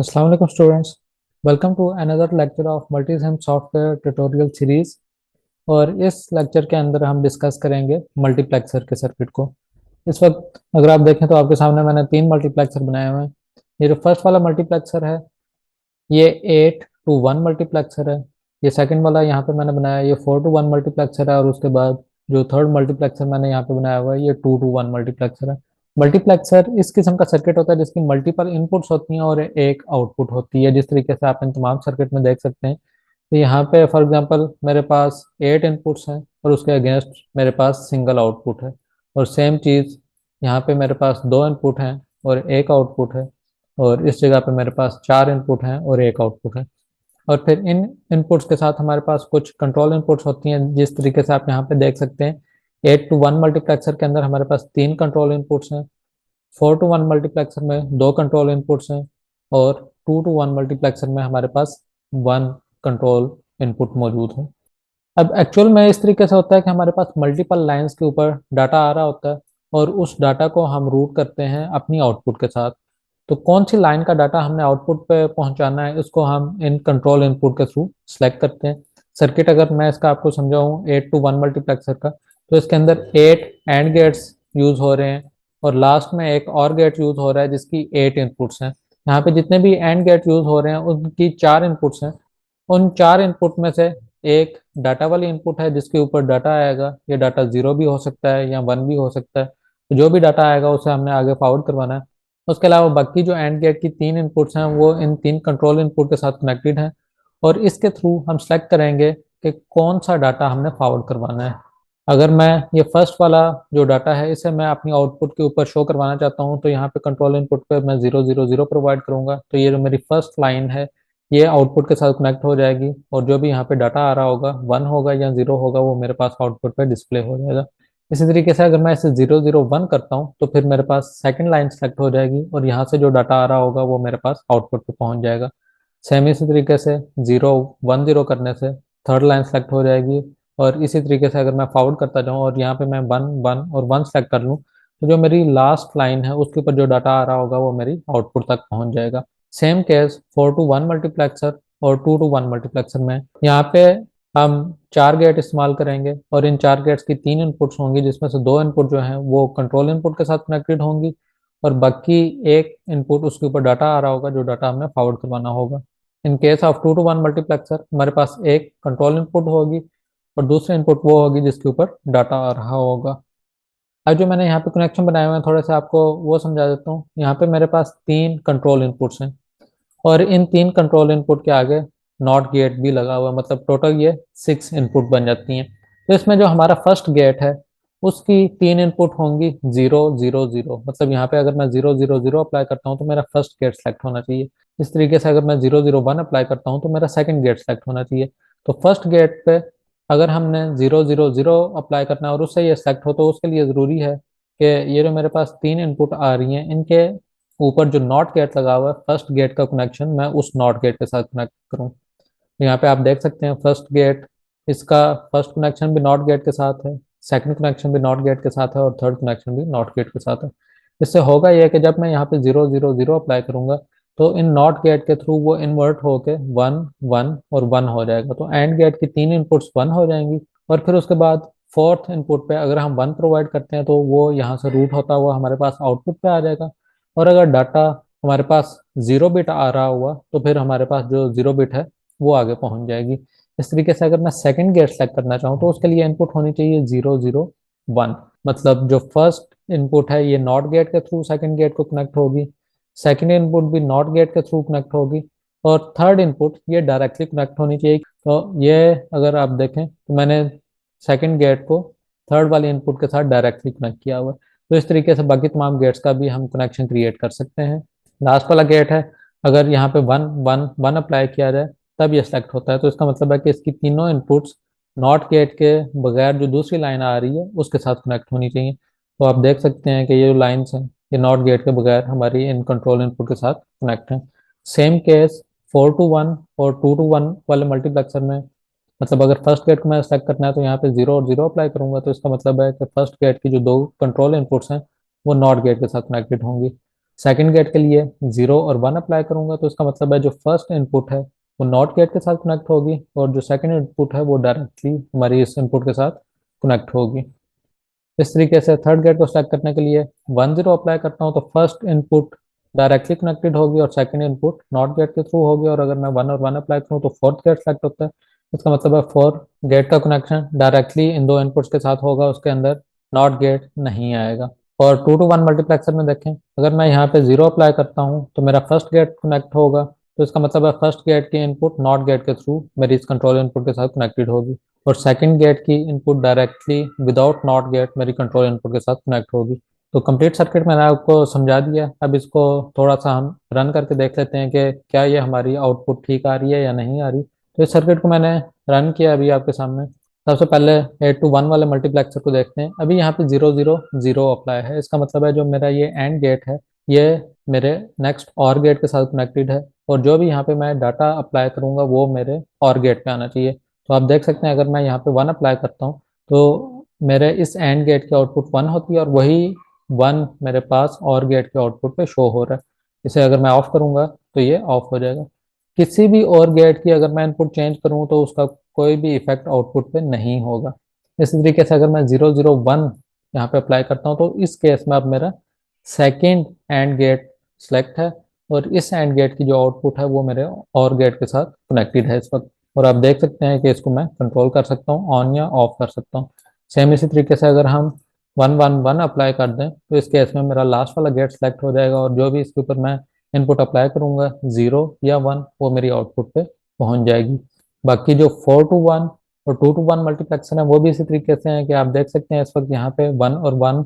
अस्सलाम वालेकुम students. Welcome to another lecture of Multisim software tutorial series. और इस लेक्चर के अंदर हम डिस्कस करेंगे मल्टीप्लेक्सर के सर्किट को। इस वक्त अगर आप देखें तो आपके सामने मैंने तीन मल्टीप्लेक्सर बनाए हुए हैं। ये जो फर्स्ट वाला मल्टीप्लेक्सर है ये 8 to 1 मल्टीप्लेक्सर है। ये सेकंड वाला यहाँ पे मैंने बनाया है ये 4 to 1 मल्टीप्लेक्सर है। और उसके बाद जो थर्ड मल्टीप्लेक्सर मैंने यहाँ पे बनाया हुआ है ये 2 to 1 मल्टीप्लेक्सर है। मल्टीप्लेक्सर इस किस्म का सर्किट होता है जिसकी मल्टीपल इनपुट्स होती हैं और एक आउटपुट होती है, जिस तरीके से आप इन तमाम सर्किट में देख सकते हैं। तो यहाँ पे फॉर एग्जांपल मेरे पास 8 इनपुट्स हैं और उसके अगेंस्ट मेरे पास सिंगल आउटपुट है। और सेम चीज़ यहाँ पे मेरे पास 2 इनपुट हैं और एक आउटपुट है। और इस जगह पे मेरे पास 4 इनपुट हैं और एक आउटपुट है। और फिर इन इनपुट्स के साथ हमारे पास कुछ कंट्रोल इनपुट्स होती हैं, जिस तरीके से आप यहाँ पे देख सकते हैं। 8 to 1 मल्टीप्लेक्सर के अंदर हमारे पास 3 कंट्रोल इनपुट्स हैं। 4 to 1 मल्टीप्लेक्सर में 2 कंट्रोल इनपुट्स हैं। और 2 to 1 मल्टीप्लेक्सर में हमारे पास 1 कंट्रोल इनपुट मौजूद है। अब एक्चुअल में इस तरीके से होता है कि हमारे पास मल्टीपल लाइंस के ऊपर डाटा आ रहा होता है और उस डाटा को हम रूट करते हैं अपनी आउटपुट के साथ। तो कौन सी लाइन का डाटा हमने आउटपुट पे पहुंचाना है उसको हम इन कंट्रोल इनपुट के थ्रू सेलेक्ट करते हैं। सर्किट अगर मैं इसका आपको समझाऊं 8 to 1 मल्टीप्लेक्सर का, तो इसके अंदर 8 एंड गेट्स यूज हो रहे हैं और लास्ट में एक और गेट यूज हो रहा है जिसकी 8 इनपुट्स हैं। यहाँ पे जितने भी एंड गेट यूज हो रहे हैं उनकी 4 इनपुट्स हैं। उन 4 इनपुट में से एक डाटा वाली इनपुट है जिसके ऊपर डाटा आएगा। ये डाटा 0 भी हो सकता है या 1 भी हो सकता है। तो जो भी डाटा आएगा उसे हमने आगे फॉरवर्ड करवाना है। उसके अलावा बाकी जो एंड गेट की 3 इनपुट्स हैं वो इन 3 कंट्रोल इनपुट के साथ कनेक्टेड हैं। और इसके थ्रू हम सेलेक्ट करेंगे कि कौन सा डाटा हमने फॉरवर्ड करवाना है। अगर मैं ये फर्स्ट वाला जो डाटा है इसे मैं अपनी आउटपुट के ऊपर शो करवाना चाहता हूँ तो यहाँ पे कंट्रोल इनपुट पे मैं 0 0 0 प्रोवाइड करूंगा। तो ये जो मेरी फर्स्ट लाइन है ये आउटपुट के साथ कनेक्ट हो जाएगी और जो भी यहाँ पे डाटा आ रहा होगा 1 होगा या 0 होगा वो मेरे पास आउटपुट पे डिस्प्ले हो जाएगा। इसी तरीके से अगर मैं इसे 0 0 1 करता हूँ तो फिर मेरे पास सेकंड लाइन सेलेक्ट हो जाएगी और यहाँ से जो डाटा आ रहा होगा वो मेरे पास आउटपुट पे पहुंच जाएगा। सेम इसी तरीके से 0 1 0 करने से थर्ड लाइन सेलेक्ट हो जाएगी। और इसी तरीके से अगर मैं फॉरवर्ड करता जाऊँ और यहाँ पे मैं 1 1 और 1 सेलेक्ट कर लूँ तो जो मेरी लास्ट लाइन है उसके ऊपर जो डाटा आ रहा होगा वो मेरी आउटपुट तक पहुंच जाएगा। सेम केस 4 to 1 मल्टीप्लेक्सर और 2 to 1 मल्टीप्लेक्सर में यहाँ पे हम 4 गेट इस्तेमाल करेंगे और इन 4 गेट्स की 3 इनपुट्स होंगी जिसमें से 2 इनपुट जो हैं वो कंट्रोल इनपुट के साथ कनेक्टेड होंगी और बाकी एक इनपुट उसके ऊपर डाटा आ रहा होगा जो डाटा हमने फॉरवर्ड करवाना होगा। In case of 2 to 1 multiplexer हमारे पास एक कंट्रोल इनपुट होगी और दूसरी इनपुट वो होगी जिसके ऊपर डाटा आ रहा होगा। अब जो मैंने यहाँ पे कनेक्शन बनाए हुए हैं थोड़ा सा आपको वो समझा देता हूँ। यहाँ पे मेरे पास 3 कंट्रोल इनपुट्स हैं और इन 3 कंट्रोल इनपुट के आगे नॉट गेट भी लगा हुआ है, मतलब टोटल ये 6 इनपुट बन जाती हैं। तो इसमें जो हमारा फर्स्ट गेट है उसकी 3 इनपुट होंगी 0 0 0, मतलब यहाँ पे अगर मैं 0 0 0 अप्लाई करता हूँ तो मेरा फर्स्ट गेट सेलेक्ट होना चाहिए। इस तरीके से अगर मैं 0 0 1 अप्लाई करता हूँ तो मेरा सेकंड गेट सेलेक्ट होना चाहिए। तो फर्स्ट गेट पे अगर हमने 0 0 0 अप्लाई करना है और उससे ये सेलेक्ट हो तो उसके लिए ज़रूरी है कि ये जो मेरे पास 3 इनपुट आ रही हैं इनके ऊपर जो नॉट गेट लगा हुआ है फर्स्ट गेट का कनेक्शन मैं उस नॉट गेट के साथ कनेक्ट करूं। यहाँ पे आप देख सकते हैं फर्स्ट गेट इसका फर्स्ट कनेक्शन भी नॉट गेट के साथ है, सेकंड कनेक्शन भी नॉट गेट के साथ है और थर्ड कनेक्शन भी नॉट गेट के साथ है। इससे होगा यह कि जब मैं यहाँ पे 0 0 0 अप्लाई करूंगा तो इन नॉट गेट के थ्रू वो इन्वर्ट होके 1 1 और 1 हो जाएगा। तो एंड गेट की 3 इनपुट्स 1 हो जाएंगी और फिर उसके बाद फोर्थ इनपुट पे अगर हम 1 प्रोवाइड करते हैं तो वो यहाँ से रूट होता हुआ हमारे पास आउटपुट पे आ जाएगा। और अगर डाटा हमारे पास 0 बिट आ रहा हुआ तो फिर हमारे पास जो 0 बिट है वो आगे पहुंच जाएगी। इस तरीके से अगर मैं सेकंड गेट सेलेक्ट करना चाहूँ तो उसके लिए इनपुट होनी चाहिए 0 0 1, मतलब जो फर्स्ट इनपुट है ये नॉट गेट के थ्रू सेकंड गेट को कनेक्ट होगी, सेकंड इनपुट भी नॉट गेट के थ्रू कनेक्ट होगी और थर्ड इनपुट ये डायरेक्टली कनेक्ट होनी चाहिए। तो ये अगर आप देखें तो मैंने सेकंड गेट को थर्ड वाले इनपुट के साथ डायरेक्टली कनेक्ट किया हुआ है। तो इस तरीके से बाकी तमाम गेट्स का भी हम कनेक्शन क्रिएट कर सकते हैं। लास्ट वाला गेट है अगर यहाँ पे 1 1 1 अप्लाई किया जाए तब ये सेलेक्ट होता है। तो इसका मतलब है कि इसकी तीनों इनपुट्स नॉट गेट के बगैर जो दूसरी लाइन आ रही है उसके साथ कनेक्ट होनी चाहिए। तो आप देख सकते हैं कि ये जो लाइन्स हैं ये नॉट गेट के बगैर हमारी इन कंट्रोल इनपुट के साथ कनेक्ट हैं। सेम केस 4 to 1 और 2 to 1 वाले मल्टीप्लेक्सर में, मतलब अगर फर्स्ट गेट को मैं सेलेक्ट करना है तो यहाँ पे 0 और 0 अप्लाई करूंगा तो इसका मतलब है कि फर्स्ट गेट की जो 2 कंट्रोल इनपुट्स हैं वो नॉट गेट के साथ कनेक्टेड होंगी। सेकंड गेट के लिए 0 और 1 अप्लाई करूंगा, तो इसका मतलब है जो फर्स्ट इनपुट है वो नॉट गेट के साथ कनेक्ट होगी, और जो सेकंड इनपुट है वो डायरेक्टली हमारी इस इनपुट के साथ कनेक्ट होगी। इस तरीके से थर्ड गेट को सेलेक्ट करने के लिए 1 0 अप्लाई करता हूँ, तो फर्स्ट इनपुट डायरेक्टली कनेक्टेड होगी और सेकंड इनपुट नॉट गेट के थ्रू होगी, और अगर मैं 1 और 1 अप्लाई करूँ तो फोर्थ गेट सेलेक्ट होता है। इसका मतलब है फोर्थ गेट का कनेक्शन डायरेक्टली इन दो इनपुट्स के साथ होगा, उसके अंदर नॉट गेट नहीं आएगा। और 2 to 1 मल्टीप्लेक्सर में देखें, अगर मैं यहाँ पे 0 अप्लाई करता हूँ तो मेरा फर्स्ट गेट कनेक्ट होगा, तो इसका मतलब है फर्स्ट गेट की इनपुट नॉट गेट के थ्रू मेरी इस कंट्रोल इनपुट के साथ कनेक्टेड होगी, और सेकंड गेट की input directly without not gate मेरी कंट्रोल इनपुट के साथ कनेक्ट होगी। तो कंप्लीट सर्किट मैंने आपको समझा दिया। अब इसको थोड़ा सा हम रन करके देख लेते हैं कि क्या ये हमारी आउटपुट ठीक आ रही है या नहीं आ रही। तो इस सर्किट को मैंने रन किया अभी आपके सामने। सबसे पहले 8 to 1 वाले मल्टीप्लेक्सर को देखते हैं। अभी यहाँ पे 0 0 0 अप्लाई है, इसका मतलब है जो मेरा ये एंड गेट है ये मेरे नेक्स्ट और गेट के साथ कनेक्टेड है, और जो भी यहाँ पे मैं डाटा अप्लाई करूँगा वो मेरे और गेट पे आना चाहिए। तो आप देख सकते हैं अगर मैं यहाँ पे 1 अप्लाई करता हूँ तो मेरे इस एंड गेट की आउटपुट 1 होती है, और वही 1 मेरे पास और गेट के आउटपुट पे शो हो रहा है। इसे अगर मैं ऑफ करूँगा तो ये ऑफ हो जाएगा। किसी भी और गेट की अगर मैं इनपुट चेंज करूँ तो उसका कोई भी इफेक्ट आउटपुट पे नहीं होगा। इसी तरीके से अगर मैं 0 0 1 यहाँ पे अप्लाई करता हूँ तो इस केस में अब मेरा सेकेंड एंड गेट सेलेक्ट है, और इस एंड गेट की जो आउटपुट है वो मेरे और गेट के साथ कनेक्टेड है इस वक्त। और आप देख सकते हैं कि इसको मैं कंट्रोल कर सकता हूँ, ऑन या ऑफ कर सकता हूँ। सेम इसी तरीके से अगर हम 1 1 1 अप्लाई कर दें तो इस केस में मेरा लास्ट वाला गेट सेलेक्ट हो जाएगा, और जो भी इसके ऊपर मैं इनपुट अप्लाई करूंगा 0 या 1 वो मेरी आउटपुट पे पहुंच जाएगी। बाकी जो 4 to 1 और 2 to 1 मल्टीप्लेक्सर है वो भी इसी तरीके से है कि आप देख सकते हैं इस वक्त यहाँ पे 1 और 1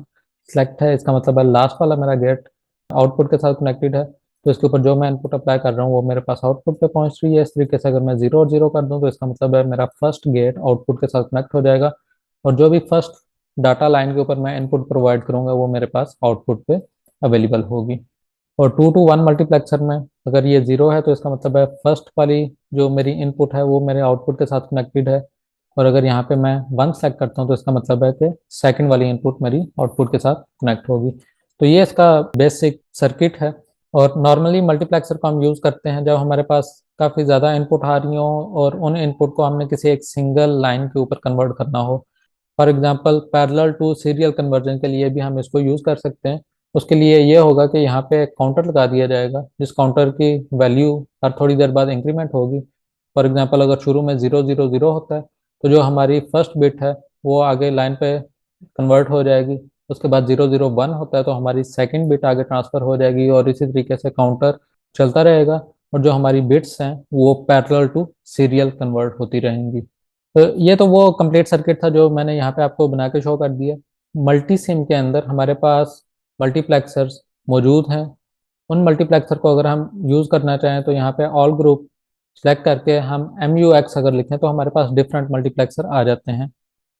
सेलेक्ट है, इसका मतलब है लास्ट वाला मेरा गेट आउटपुट के साथ कनेक्टेड है, तो इसके ऊपर जो मैं इनपुट अप्लाई कर रहा हूँ वो मेरे पास आउटपुट पे पहुंच रही है। इस तरीके से अगर मैं 0 और 0 कर दूं तो इसका मतलब है मेरा फर्स्ट गेट आउटपुट के साथ कनेक्ट हो जाएगा, और जो भी फर्स्ट डाटा लाइन के ऊपर मैं इनपुट प्रोवाइड करूंगा वो मेरे पास आउटपुट पे अवेलेबल होगी। और 2 to 1 मल्टीप्लेक्सर में अगर ये 0 है तो इसका मतलब है फर्स्ट वाली जो मेरी इनपुट है वो मेरे आउटपुट के साथ कनेक्टेड है, और अगर यहाँ पे मैं 1 सेलेक्ट करता हूँ तो इसका मतलब है कि सेकंड वाली इनपुट मेरी आउटपुट के साथ कनेक्ट होगी। तो ये इसका बेसिक सर्किट है। और नॉर्मली मल्टीप्लेक्सर को हम यूज़ करते हैं जब हमारे पास काफ़ी ज़्यादा इनपुट आ रही हो और उन इनपुट को हमने किसी एक सिंगल लाइन के ऊपर कन्वर्ट करना हो। For example parallel to serial conversion के लिए भी हम इसको यूज़ कर सकते हैं। उसके लिए ये होगा कि यहाँ पे काउंटर लगा दिया जाएगा, जिस काउंटर की वैल्यू हर थोड़ी देर बाद इंक्रीमेंट होगी। फॉर एग्जांपल अगर शुरू में 0 0 0 होता है तो जो हमारी फर्स्ट बिट है वो आगे लाइन पे कन्वर्ट हो जाएगी। उसके बाद 0 0 1 होता है तो हमारी सेकंड बिट आगे ट्रांसफ़र हो जाएगी, और इसी तरीके से काउंटर चलता रहेगा, और जो हमारी बिट्स हैं वो पैरेलल टू सीरियल कन्वर्ट होती रहेंगी। तो ये तो वो कंप्लीट सर्किट था जो मैंने यहाँ पे आपको बना के शो कर दिया। मल्टी सिम के अंदर हमारे पास मल्टीप्लेक्सर्स मौजूद हैं। उन मल्टीप्लेक्सर को अगर हम यूज़ करना चाहें तो यहाँ पे ऑल ग्रुप सेलेक्ट करके हम MUX अगर लिखें तो हमारे पास डिफरेंट मल्टीप्लेक्सर आ जाते हैं।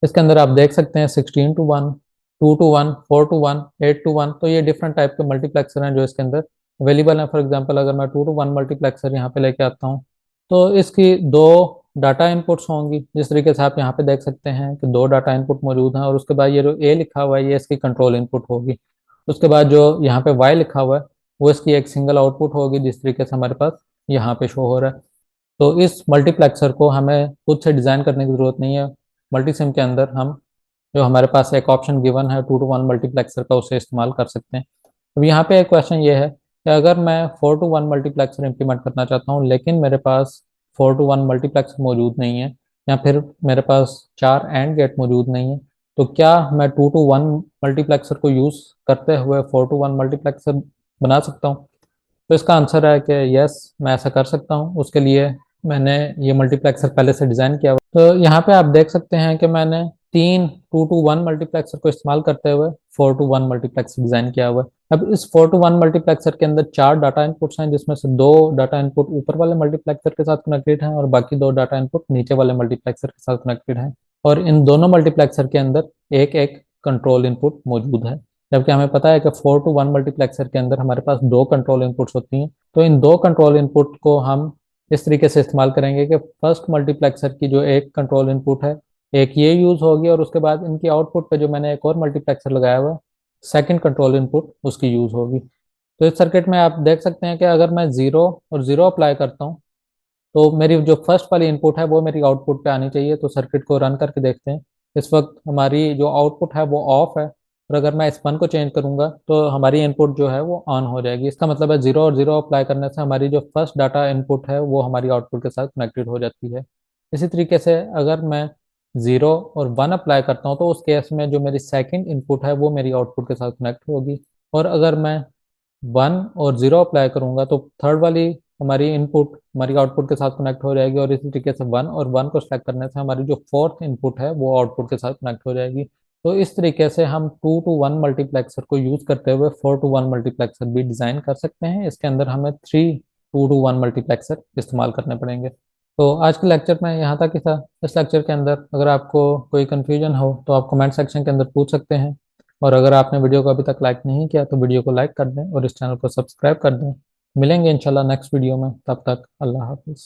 इसके अंदर आप देख सकते हैं 16 to 1, 2 to 1, 4 to 1, 8 to 1, तो ये डिफरेंट टाइप के मल्टीप्लेक्सर हैं जो इसके अंदर अवेलेबल हैं। फॉर एग्जांपल अगर मैं 2 to 1 मल्टीप्लेक्सर यहाँ पे लेके आता हूँ तो इसकी दो डाटा इनपुट्स होंगी, जिस तरीके से आप यहाँ पे देख सकते हैं कि दो डाटा इनपुट मौजूद हैं, और उसके बाद ये जो ए लिखा हुआ है ये इसकी कंट्रोल इनपुट होगी। उसके बाद जो यहाँ पे वाई लिखा हुआ है वो इसकी एक सिंगल आउटपुट होगी, जिस तरीके से हमारे पास यहाँ पे शो हो रहा है। तो इस मल्टीप्लेक्सर को हमें खुद से डिज़ाइन करने की ज़रूरत नहीं है। मल्टी सिम के अंदर हम जो हमारे पास एक ऑप्शन गिवन है 2 to 1 मल्टीप्लेक्सर का, उसे इस्तेमाल कर सकते हैं। अब यहाँ पे एक क्वेश्चन ये है कि अगर मैं 4 to 1 मल्टीप्लेक्सर इम्प्लीमेंट करना चाहता हूँ लेकिन मेरे पास 4 to 1 मल्टीप्लेक्सर मौजूद नहीं है, या फिर मेरे पास 4 एंड गेट मौजूद नहीं है, तो क्या मैं 2 to 1 मल्टीप्लेक्सर को यूज़ करते हुए 4 to 1 मल्टीप्लेक्सर बना सकता हूँ? तो इसका आंसर है कि यस, मैं ऐसा कर सकता हूँ। उसके लिए मैंने ये मल्टीप्लेक्सर पहले से डिज़ाइन किया हुआ। तो यहाँ पे आप देख सकते हैं कि मैंने 2 to 1 मल्टीप्लेक्सर को इस्तेमाल करते हुए 4 to 1 मल्टीप्लेक्सर डिज़ाइन किया हुआ है। अब इस 4 to 1 मल्टीप्लेक्सर के अंदर 4 डाटा इनपुट्स हैं, जिसमें से 2 डाटा इनपुट ऊपर वाले मल्टीप्लेक्सर के साथ कनेक्टेड हैं और बाकी 2 डाटा इनपुट नीचे वाले मल्टीप्लेक्सर के साथ कनेक्टेड हैं। और इन दोनों मल्टीप्लेक्सर के अंदर एक एक कंट्रोल इनपुट मौजूद है, जबकि हमें पता है कि 4 to 1 मल्टीप्लेक्सर के अंदर हमारे पास 2 कंट्रोल इनपुट्स होती हैं। तो इन 2 कंट्रोल इनपुट को हम इस तरीके से इस्तेमाल करेंगे कि फर्स्ट मल्टीप्लेक्सर की जो एक कंट्रोल इनपुट है एक ये यूज़ होगी, और उसके बाद इनकी आउटपुट पे जो मैंने एक और मल्टीप्लेक्सर लगाया हुआ है सेकंड कंट्रोल इनपुट उसकी यूज़ होगी। तो इस सर्किट में आप देख सकते हैं कि अगर मैं 0 और 0 अप्लाई करता हूँ तो मेरी जो फर्स्ट वाली इनपुट है वो मेरी आउटपुट पे आनी चाहिए। तो सर्किट को रन करके देखते हैं। इस वक्त हमारी जो आउटपुट है वो ऑफ है, और अगर मैं इस 1 को चेंज करूंगा तो हमारी इनपुट जो है वो ऑन हो जाएगी। इसका मतलब है 0 और 0 अप्लाई करने से हमारी जो फर्स्ट डाटा इनपुट है वो हमारी आउटपुट के साथ कनेक्टेड हो जाती है। इसी तरीके से अगर मैं 0 और 1 अप्लाई करता हूँ तो उस केस में जो मेरी सेकेंड इनपुट है वो मेरी आउटपुट के साथ कनेक्ट होगी। और अगर मैं 1 और 0 अप्लाई करूंगा तो थर्ड वाली हमारी इनपुट हमारी आउटपुट के साथ कनेक्ट हो जाएगी, और इसी तरीके से 1 और 1 को सेलेक्ट करने से हमारी जो फोर्थ इनपुट है वो आउटपुट के साथ कनेक्ट हो जाएगी। तो इस तरीके से हम 2 to 1 मल्टीप्लेक्सर को यूज करते हुए 4 to 1 मल्टीप्लेक्सर भी डिजाइन कर सकते हैं। इसके अंदर हमें 3 2 to 1 मल्टीप्लेक्सर इस्तेमाल करने पड़ेंगे। तो आज के लेक्चर में यहाँ तक ही था। इस लेक्चर के अंदर अगर आपको कोई कन्फ्यूजन हो तो आप कमेंट सेक्शन के अंदर पूछ सकते हैं। और अगर आपने वीडियो को अभी तक लाइक नहीं किया तो वीडियो को लाइक कर दें और इस चैनल को सब्सक्राइब कर दें। मिलेंगे इंशाल्लाह नेक्स्ट वीडियो में, तब तक अल्लाह हाफिज़।